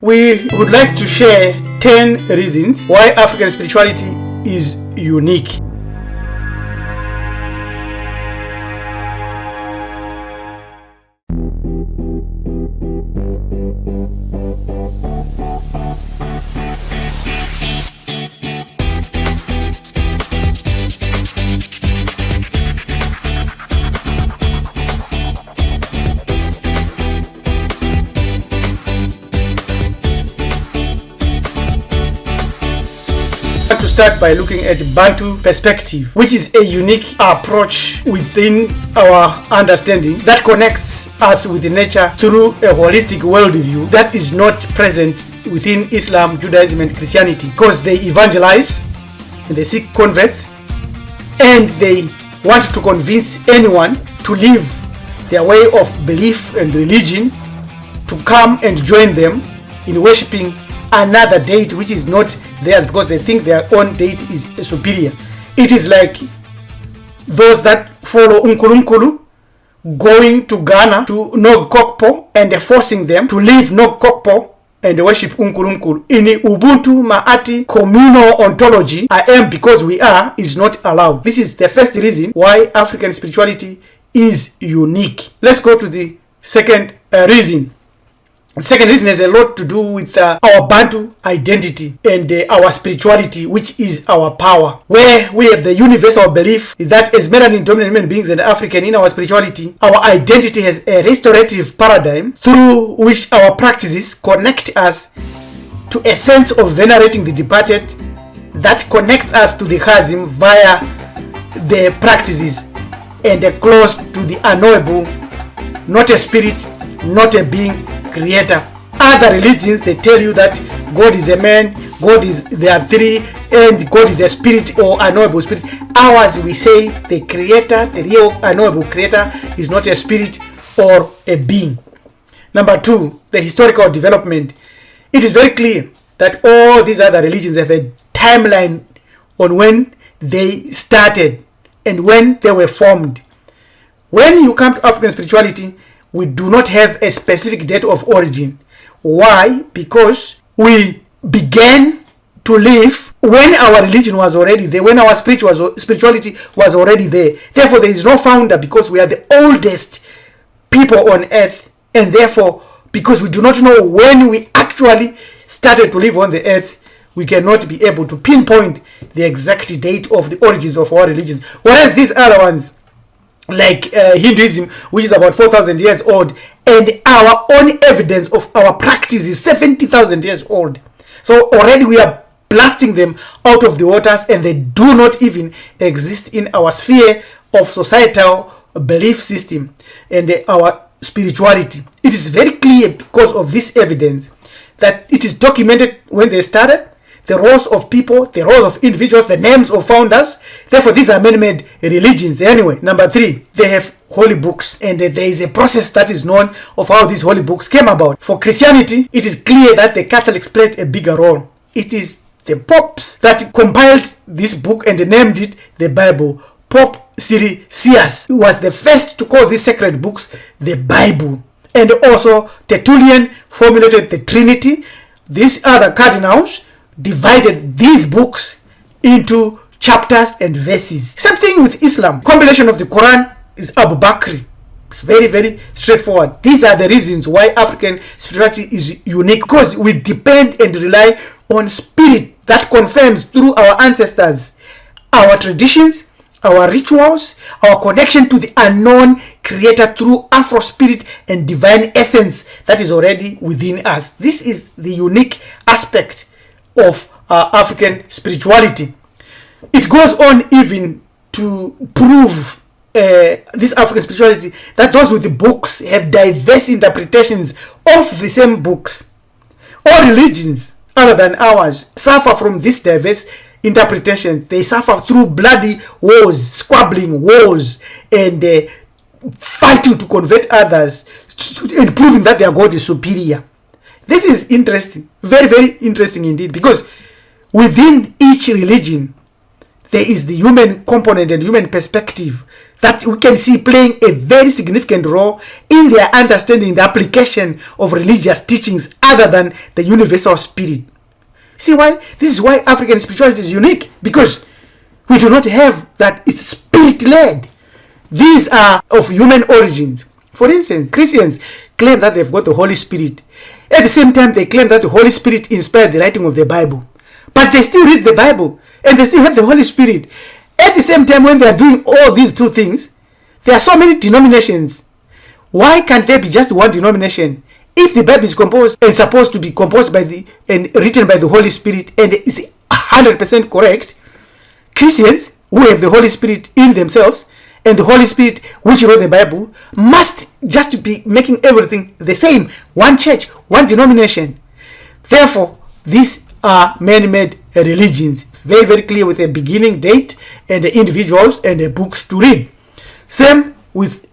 We would like to share 10 reasons why African spirituality is unique. To start by looking at Bantu perspective, which is a unique approach within our understanding that connects us with nature through a holistic worldview that is not present within Islam, Judaism, and Christianity, because they evangelize and they seek converts and they want to convince anyone to leave their way of belief and religion to come and join them in worshipping another deity which is not theirs, because they think their own deity is superior. It is like those that follow Nkulunkulu going to Ghana to Nogkokpo and forcing them to leave Nogkokpo and worship Nkulunkulu. In Ubuntu Maati communal ontology, I am because we are is not allowed. This is the first reason why African spirituality is unique. Let's go to the second reason. The second reason has a lot to do with our Bantu identity and our spirituality, which is our power, where we have the universal belief that as melanin dominant human beings and African in our spirituality, our identity has a restorative paradigm through which our practices connect us to a sense of venerating the departed that connects us to the chasm via the practices and close to the unknowable, not a spirit, not a being, creator. Other religions, they tell you that God is a man, there are three, and God is a spirit or unknowable spirit. Ours, we say the creator, the real unknowable creator, is not a spirit or a being. Number two, the historical development. It is very clear that all these other religions have a timeline on when they started and when they were formed. When you come to African spirituality, we do not have a specific date of origin. Why? Because we began to live when our religion was already there, when our spirituality was already there. Therefore, there is no founder, because we are the oldest people on earth, and therefore, because we do not know when we actually started to live on the earth, we cannot be able to pinpoint the exact date of the origins of our religions. Whereas these other ones, like Hinduism, which is about 4,000 years old, and our own evidence of our practice is 70,000 years old. So already we are blasting them out of the waters, and they do not even exist in our sphere of societal belief system and our spirituality. It is very clear, because of this evidence, that it is documented when they started, the roles of people, the roles of individuals, the names of founders. Therefore, these are man-made religions. Anyway, number three, they have holy books, and there is a process that is known of how these holy books came about. For Christianity, it is clear that the Catholics played a bigger role. It is the popes that compiled this book and named it the Bible. Pope Siricius was the first to call these sacred books the Bible. And also, Tertullian formulated the Trinity. These other cardinals divided these books into chapters and verses. Same thing with Islam. Compilation of the Quran is Abu Bakr. It's very, very straightforward. These are the reasons why African spirituality is unique, because we depend and rely on spirit that confirms through our ancestors, our traditions, our rituals, our connection to the unknown creator through Afro spirit and divine essence that is already within us. This is the unique aspect of African spirituality. It goes on even to prove this African spirituality that those with the books have diverse interpretations of the same books. All religions other than ours suffer from this diverse interpretation. They suffer through bloody wars, squabbling wars, and fighting to convert others and proving that their God is superior. This is interesting, very, very interesting indeed, because within each religion, there is the human component and human perspective that we can see playing a very significant role in their understanding the application of religious teachings other than the universal spirit. See why? This is why African spirituality is unique, because we do not have that. It's spirit-led. These are of human origins. For instance, Christians claim that they've got the Holy Spirit. At the same time, they claim that the Holy Spirit inspired the writing of the Bible. But they still read the Bible, and they still have the Holy Spirit. At the same time, when they are doing all these two things, there are so many denominations. Why can't there be just one denomination? If the Bible is composed and supposed to be composed by and written by the Holy Spirit, and is 100% correct, Christians who have the Holy Spirit in themselves and the Holy Spirit which wrote the Bible must just be making everything the same. One church, one denomination. Therefore, these are man-made religions. Very, very clear with a beginning date and the individuals and the books to read. Same with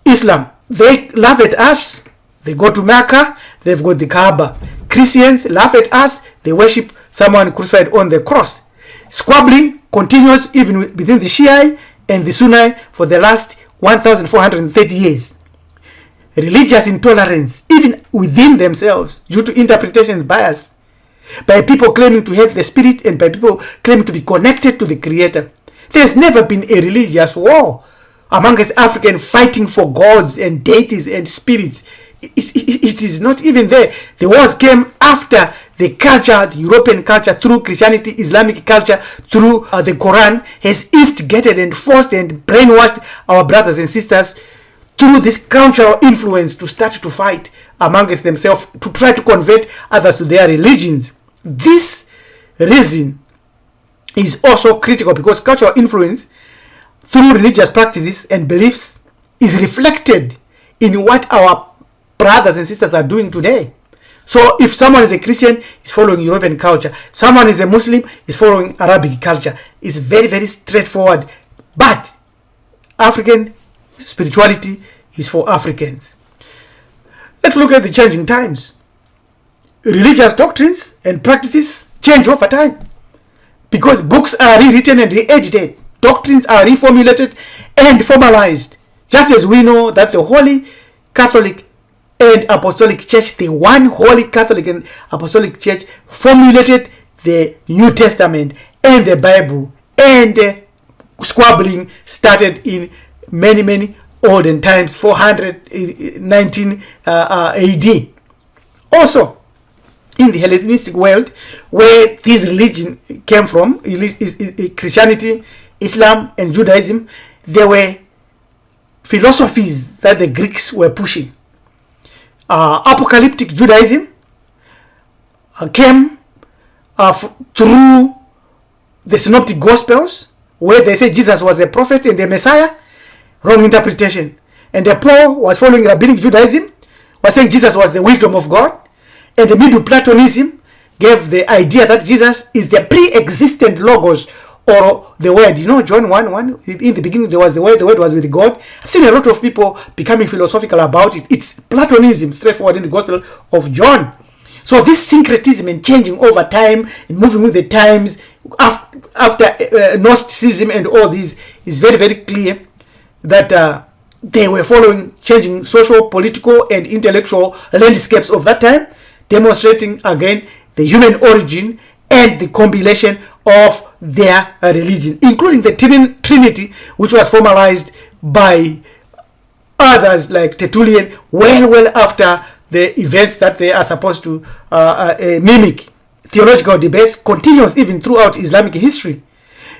Islam. They laugh at us. They go to Mecca. They've got the Kaaba. Christians laugh at us. They worship someone crucified on the cross. Squabbling continues even within the Shia and the Sunni for the last 1,430 years. Religious intolerance, even within themselves, due to interpretation bias, by people claiming to have the spirit and by people claiming to be connected to the Creator. There's never been a religious war amongst Africans fighting for gods and deities and spirits. It is not even there. The wars came after the culture, the European culture, through Christianity, Islamic culture, through the Quran, has instigated and forced and brainwashed our brothers and sisters through this cultural influence to start to fight amongst themselves, to try to convert others to their religions. This reason is also critical because cultural influence through religious practices and beliefs is reflected in what our brothers and sisters are doing today. So if someone is a Christian, is following European culture. Someone is a Muslim, is following Arabic culture. It's very, very straightforward. But African spirituality is for Africans. Let's look at the changing times. Religious doctrines and practices change over time because books are rewritten and re-edited. Doctrines are reformulated and formalized. Just as we know that the Holy Catholic and Apostolic Church, the one Holy Catholic and Apostolic Church, formulated the New Testament and the Bible, and squabbling started in many olden times, 419 AD. Also, in the Hellenistic world, where this religion came from, Christianity, Islam, and Judaism, there were philosophies that the Greeks were pushing. Apocalyptic Judaism came through the Synoptic Gospels, where they say Jesus was a prophet and a Messiah. Wrong interpretation. And Paul was following Rabbinic Judaism, was saying Jesus was the wisdom of God. And the Middle Platonism gave the idea that Jesus is the pre-existent logos, or the word. You know, John 1:1, in the beginning there was the word was with God. I've seen a lot of people becoming philosophical about it. It's Platonism, straightforward in the Gospel of John. So this syncretism and changing over time and moving with the times after Gnosticism and all these is very, very clear that they were following changing social, political, and intellectual landscapes of that time, demonstrating again the human origin and the compilation of their religion, including the Trinity, which was formalized by others like Tertullian well after the events that they are supposed to mimic. Theological debates continues even throughout Islamic history.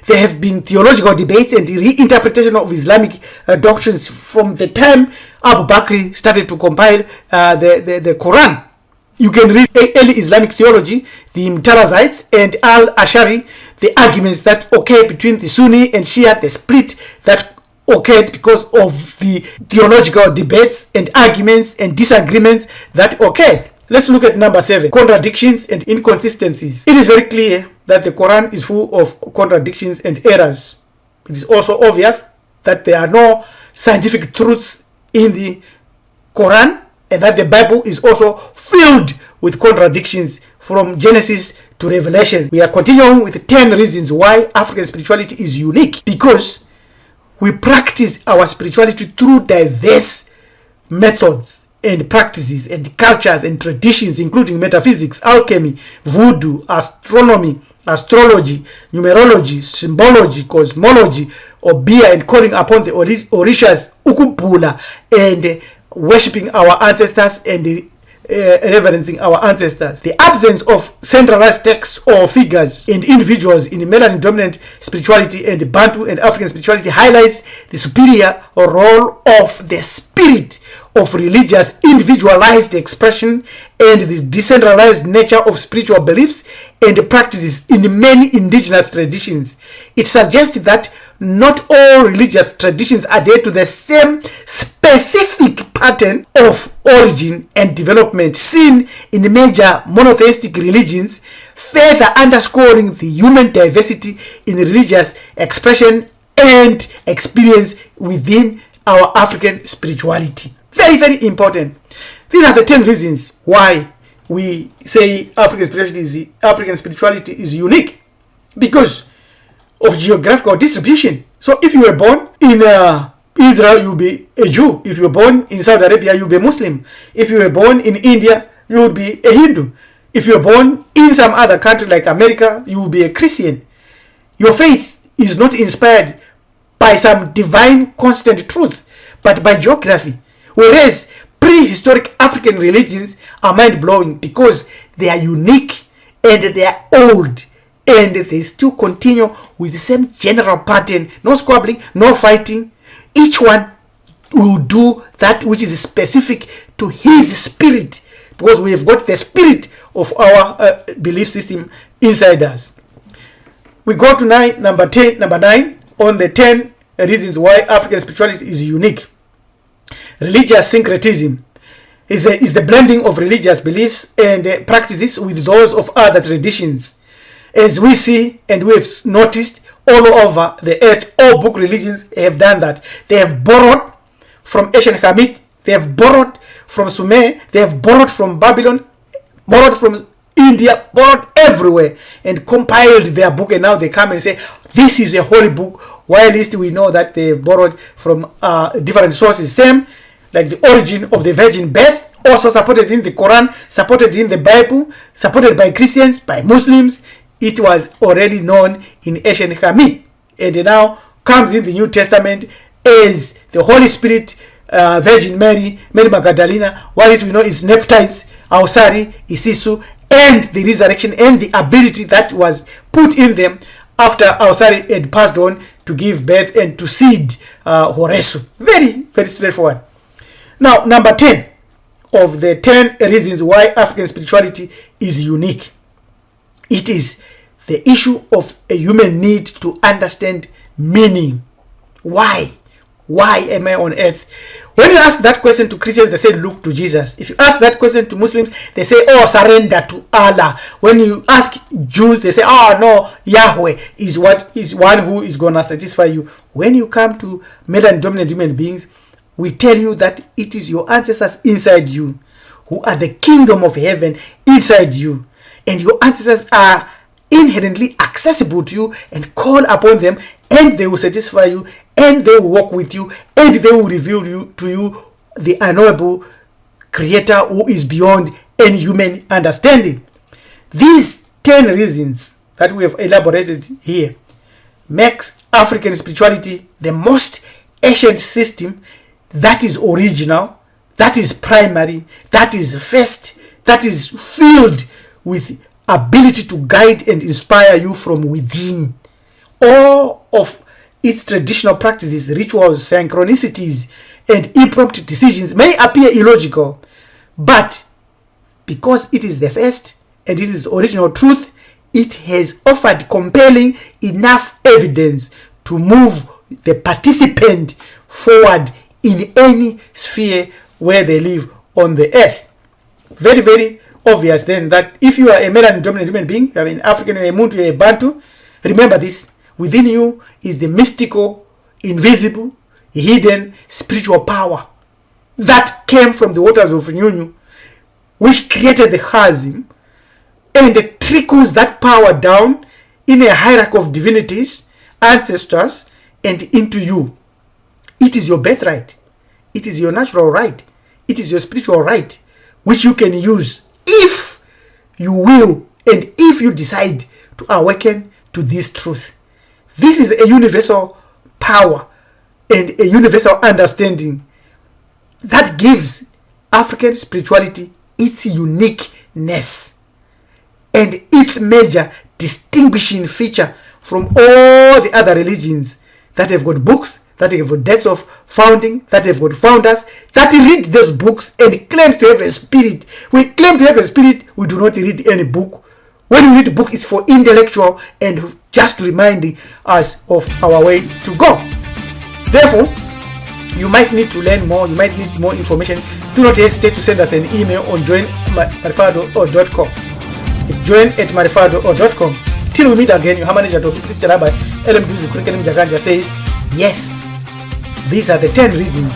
There have been theological debates and reinterpretation of Islamic doctrines from the time Abu Bakr started to compile the Quran. You can read early Islamic theology, the Mutarazites and Al-Ashari, the arguments that occurred between the Sunni and Shia, the split that occurred because of the theological debates and arguments and disagreements that occurred. Let's look at number 7, contradictions and inconsistencies. It is very clear that the Quran is full of contradictions and errors. It is also obvious that there are no scientific truths in the Quran, and that the Bible is also filled with contradictions from Genesis to Revelation. We are continuing with 10 reasons why African spirituality is unique, because We practice our spirituality through diverse methods and practices and cultures and traditions, including metaphysics, alchemy, voodoo, astronomy, astrology, numerology, symbology, cosmology, obia, and calling upon the orishas, ukubula, and worshipping our ancestors and reverencing our ancestors. The absence of centralized texts or figures and individuals in melanin dominant spirituality and Bantu and African spirituality highlights the superior role of the spirit of religious individualized expression and the decentralized nature of spiritual beliefs and practices in many indigenous traditions. It suggests that not all religious traditions adhere to the same specific pattern of origin and development seen in major monotheistic religions, further underscoring the human diversity in religious expression and experience within our African spirituality. Very, very important. These are the 10 reasons why we say African spirituality is unique, because of geographical distribution. So if you were born in Israel, you'll be a Jew. If you were born in Saudi Arabia, you'll be a Muslim. If you were born in India, you would be a Hindu. If you were born in some other country like America, you will be a Christian. Your faith is not inspired by some divine constant truth, but by geography. Whereas prehistoric African religions are mind-blowing because they are unique and they are old, and they still continue with the same general pattern. No squabbling, no fighting. Each one will do that which is specific to his spirit, because we have got the spirit of our belief system inside us. We go to number 9 on the 10 reasons why African spirituality is unique. Religious syncretism is the blending of religious beliefs and practices with those of other traditions. As we see and we have noticed all over the earth, all book religions have done that. They have borrowed from ancient Kemet, they have borrowed from Sumer, they have borrowed from Babylon, borrowed from India, borrowed everywhere, and compiled their book, and now they come and say, this is a holy book, while at least we know that they have borrowed from different sources. Same like the origin of the virgin birth, also supported in the Quran, supported in the Bible, supported by Christians, by Muslims. It was already known in ancient Kemet, and now comes in the New Testament as the Holy Spirit, Virgin Mary, Mary Magdalena. What is we know is Nephites, Ausari, Isisu, and the resurrection and the ability that was put in them after Ausari had passed on to give birth and to seed Horesu. Very, very straightforward. Now, number 10 of the 10 reasons why African spirituality is unique. It is the issue of a human need to understand meaning. Why? Why am I on earth? When you ask that question to Christians, they say, look to Jesus. If you ask that question to Muslims, they say, oh, surrender to Allah. When you ask Jews, they say, oh, no, Yahweh is one who is going to satisfy you. When you come to melanin dominant human beings, we tell you that it is your ancestors inside you who are the kingdom of heaven inside you. And your ancestors are inherently accessible to you, and call upon them, and they will satisfy you, and they will walk with you, and they will reveal to you the unknowable creator who is beyond any human understanding. These 10 reasons that we have elaborated here makes African spirituality the most ancient system, that is original, that is primary, that is first, that is filled with ability to guide and inspire you from within. All of its traditional practices, rituals, synchronicities, and impromptu decisions may appear illogical, but because it is the first and it is the original truth, it has offered compelling enough evidence to move the participant forward in any sphere where they live on the earth. Very, very obvious then that if you are a melanin dominant human being, you are an African, a Muntu, a Bantu, remember this: within you is the mystical, invisible, hidden spiritual power that came from the waters of Nyunyu, which created the chasm, and it trickles that power down in a hierarchy of divinities, ancestors, and into you. It is your birthright. It is your natural right. It is your spiritual right, which you can use if you will and if you decide to awaken to this truth. This is a universal power and a universal understanding that gives African spirituality its uniqueness and its major distinguishing feature from all the other religions that have got books, that have got dates of founding, that have got founders, that read those books and claim to have a spirit. We claim to have a spirit, we do not read any book. When we read a book, it's for intellectual and just reminding us of our way to go. Therefore, you might need to learn more, you might need more information. Do not hesitate to send us an email on join@marifado.com. join@marifado.com. Till we meet again, your manager Christian Rabbi LMDuzi Curriculum Jaganja says, yes, these are the 10 reasons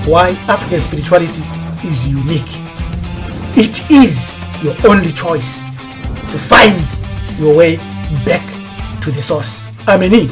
why African spirituality is unique. It is your only choice to find your way back to the source. Amen.